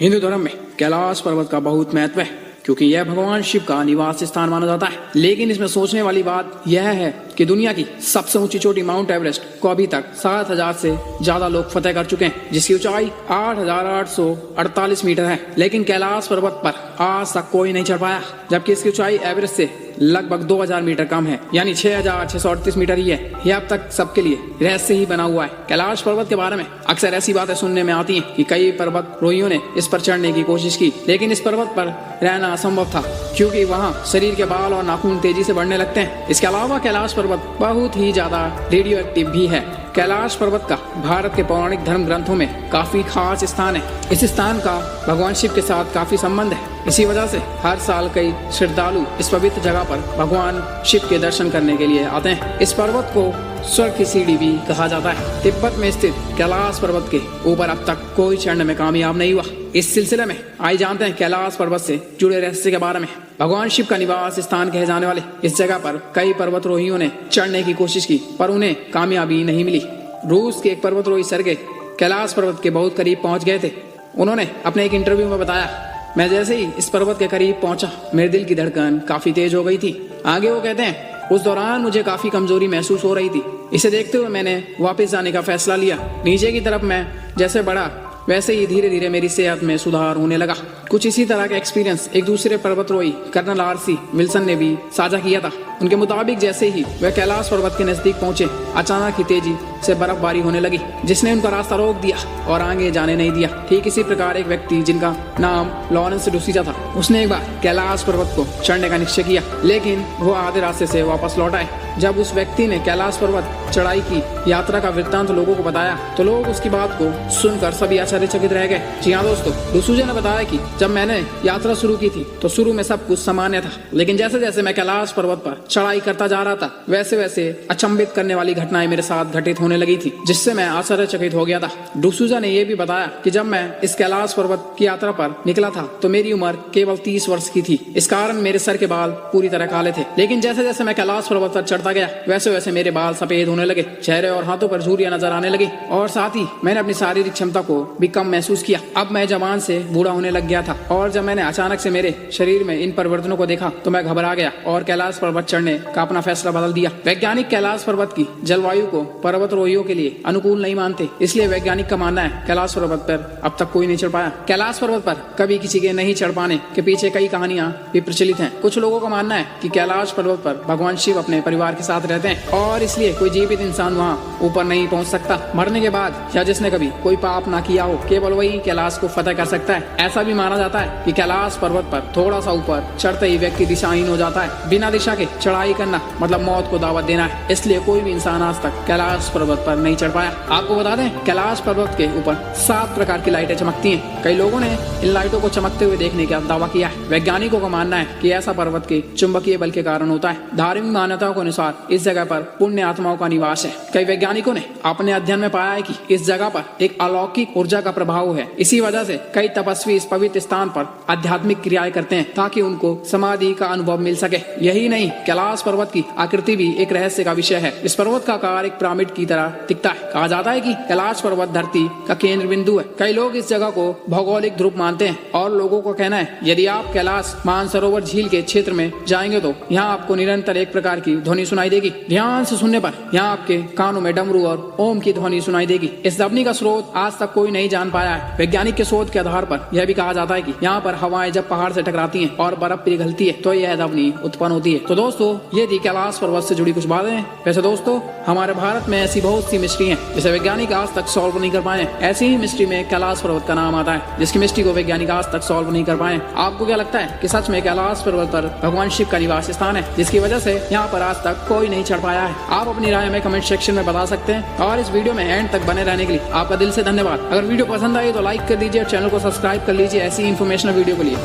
हिंदू धर्म में कैलाश पर्वत का बहुत महत्व है क्योंकि यह भगवान शिव का निवास स्थान माना जाता है। लेकिन इसमें सोचने वाली बात यह है कि दुनिया की सबसे ऊंची चोटी माउंट एवरेस्ट को अभी तक 7,000 से ज्यादा लोग फतेह कर चुके हैं, जिसकी ऊंचाई 8,848 मीटर है। लेकिन कैलाश पर्वत पर आज तक कोई नहीं चढ़ पाया, जबकि इसकी ऊंचाई एवरेस्ट से लगभग 2,000 मीटर कम है, यानी 6,638 मीटर ही है। यह अब तक सबके लिए रहस्य ही बना हुआ है। कैलाश पर्वत के बारे में अक्सर ऐसी बातें सुनने में आती हैं कि कई पर्वतारोहियों ने इस पर चढ़ने की कोशिश की, लेकिन इस पर्वत पर रहना असंभव था क्योंकि वहाँ शरीर के बाल और नाखून तेजी से बढ़ने लगते हैं। इसके अलावा कैलाश पर्वत बहुत ही ज्यादा रेडियो एक्टिव भी है। कैलाश पर्वत का भारत के पौराणिक धर्म ग्रंथों में काफी खास स्थान है। इस स्थान का भगवान शिव के साथ काफी संबंध है। इसी वजह से हर साल कई श्रद्धालु इस पवित्र जगह पर भगवान शिव के दर्शन करने के लिए आते हैं। इस पर्वत को स्वर्ग की सीढ़ी भी कहा जाता है। तिब्बत में स्थित कैलाश पर्वत के ऊपर अब तक कोई चढ़ने में कामयाब नहीं हुआ। इस सिलसिले में आइए जानते हैं कैलाश पर्वत से जुड़े रहस्य के बारे में। भगवान शिव का निवास स्थान कहे जाने वाले इस जगह पर कई पर्वतारोहियों ने चढ़ने की कोशिश की, पर उन्हें कामयाबी नहीं मिली। रूस के एक पर्वतारोही सर्गे कैलाश पर्वत के बहुत करीब पहुंच गए थे। उन्होंने अपने एक इंटरव्यू में बताया, मैं जैसे ही इस पर्वत के करीब पहुंचा, मेरे दिल की धड़कन काफी तेज हो गई थी। आगे वो कहते हैं, उस दौरान मुझे काफी कमजोरी महसूस हो रही थी। इसे देखते हुए मैंने वापस जाने का फैसला लिया। नीचे की तरफ मैं जैसे बढ़ा, वैसे ही धीरे धीरे मेरी सेहत में सुधार होने लगा। कुछ इसी तरह का एक्सपीरियंस एक दूसरे पर्वतारोही कर्नल आरसी विल्सन ने भी साझा किया था। उनके मुताबिक जैसे ही वह कैलाश पर्वत के नजदीक पहुंचे, अचानक ही तेजी से बर्फबारी होने लगी, जिसने उनका रास्ता रोक दिया और आगे जाने नहीं दिया। ठीक इसी प्रकार एक व्यक्ति जिनका नाम लॉरेंस डुसीजा था, उसने एक बार कैलाश पर्वत को चढ़ने का निश्चय किया, लेकिन वो आधे रास्ते से वापस लौट आए। जब उस व्यक्ति ने कैलाश पर्वत चढ़ाई की यात्रा का वृत्तांत लोगों को बताया तो लोग उसकी बात को सुनकर सभी आश्चर्यचकित रह गए। जी हाँ दोस्तों, डुसूजा ने बताया कि जब मैंने यात्रा शुरू की थी तो शुरू में सब कुछ सामान्य था, लेकिन जैसे जैसे मैं कैलाश पर्वत पर चढ़ाई करता जा रहा था, वैसे वैसे अचंभित करने वाली घटनाएं मेरे साथ घटित होने लगी थी, जिससे मैं आश्चर्यचकित हो गया था। डुसूजा ने यह भी बताया कि जब मैं इस कैलाश पर्वत की यात्रा पर निकला था तो मेरी उम्र केवल 30 वर्ष की थी। इस कारण मेरे सर के बाल पूरी तरह काले थे, लेकिन जैसे जैसे मैं कैलाश पर्वत पर चढ़ता गया, वैसे वैसे मेरे बाल सफेद होने लगे, चेहरे और हाथों पर झुर्रियां नजर आने लगी और साथ ही मैंने अपनी शारीरिक क्षमता को भी कम महसूस किया। अब मैं जवान से बूढ़ा होने लग गया था और जब मैंने अचानक से मेरे शरीर में इन परिवर्तनों को देखा तो मैं घबरा गया और कैलाश पर्वत चढ़ने का अपना फैसला बदल दिया। वैज्ञानिक कैलाश पर्वत की जलवायु को पर्वतारोहियों के लिए अनुकूल नहीं मानते, इसलिए वैज्ञानिक का मानना है कैलाश पर्वत पर अब तक कोई नहीं चढ़ पाया। कैलाश पर्वत पर कभी किसी के नहीं चढ़ पाने के पीछे कई कहानियां भी प्रचलित हैं। कुछ लोगों का मानना है कि कैलाश पर्वत पर भगवान शिव अपने परिवार के साथ रहते हैं और इसलिए कोई जीवित इंसान वहां ऊपर नहीं पहुंच सकता। मरने के बाद या जिसने कभी कोई पाप ना किया हो, केवल वही कैलाश को फतेह कर सकता है। ऐसा भी माना जाता है कि कैलाश पर्वत पर थोड़ा सा ऊपर चढ़ते ही व्यक्ति दिशाहीन हो जाता है। बिना दिशा के चढ़ाई करना मतलब मौत को दावत देना है, इसलिए कोई भी इंसान आज तक कैलाश पर्वत पर नहीं चढ़ पाया। आपको बता दें, कैलाश पर्वत के ऊपर 7 प्रकार की लाइटें चमकती हैं। कई लोगों ने इन लाइटों को चमकते हुए देखने का दावा किया है। वैज्ञानिकों का मानना है कि ऐसा पर्वत के चुंबकीय बल के कारण होता है। धार्मिक मान्यताओं के अनुसार इस जगह पर पुण्य आत्माओं का निवास है। कई वैज्ञानिकों ने अपने अध्ययन में पाया है कि इस जगह पर एक अलौकिक ऊर्जा का प्रभाव है। इसी वजह से कई तपस्वी इस पवित्र स्थान पर आध्यात्मिक क्रियाएं करते हैं ताकि उनको समाधि का अनुभव मिल सके। यही नहीं, कैलाश पर्वत की आकृति भी एक रहस्य का विषय है। इस पर्वत का आकार एक पिरामिड की तरह दिखता है। कहा जाता है कि कैलाश पर्वत धरती का केंद्र बिंदु है। कई लोग इस जगह को भौगोलिक ध्रुव मानते हैं और लोगों को कहना है यदि आप कैलाश मानसरोवर झील के क्षेत्र में जाएंगे तो यहाँ आपको निरंतर एक प्रकार की ध्वनि सुनाई देगी। ध्यान से सुनने पर यहाँ आपके कानों में डमरू और ओम की ध्वनि सुनाई देगी। इस ध्वनि का स्रोत आज तक कोई नहीं जान पाया है। वैज्ञानिक के शोध के आधार पर यह भी कहा जाता है कि यहाँ पर हवाएं जब पहाड़ से टकराती हैं और बर्फ पिघलती है तो यह ध्वनि उत्पन्न होती है। तो दोस्तों, ये थी कैलाश पर्वत से जुड़ी कुछ बातें। वैसे दोस्तों, हमारे भारत में ऐसी बहुत सी मिस्ट्री हैं जिसे वैज्ञानिक आज तक सॉल्व नहीं कर पाए। ऐसी ही मिस्ट्री में कैलाश पर्वत का नाम आता है, जिसकी मिस्ट्री को वैज्ञानिक आज तक सॉल्व नहीं कर पाए। आपको क्या लगता है कि सच में कैलाश पर्वत पर भगवान शिव का निवास स्थान है, जिसकी वजह से यहाँ पर आज तक कोई नहीं चढ़ पाया है? आप अपनी राय हमें कमेंट सेक्शन में बता सकते हैं और इस वीडियो में एंड तक बने रहने के लिए आपका दिल से धन्यवाद। अगर वीडियो पसंद आई तो लाइक कर दीजिए और चैनल को सब्सक्राइब कर लीजिए ऐसी इन्फॉर्मेशनल वीडियो के लिए।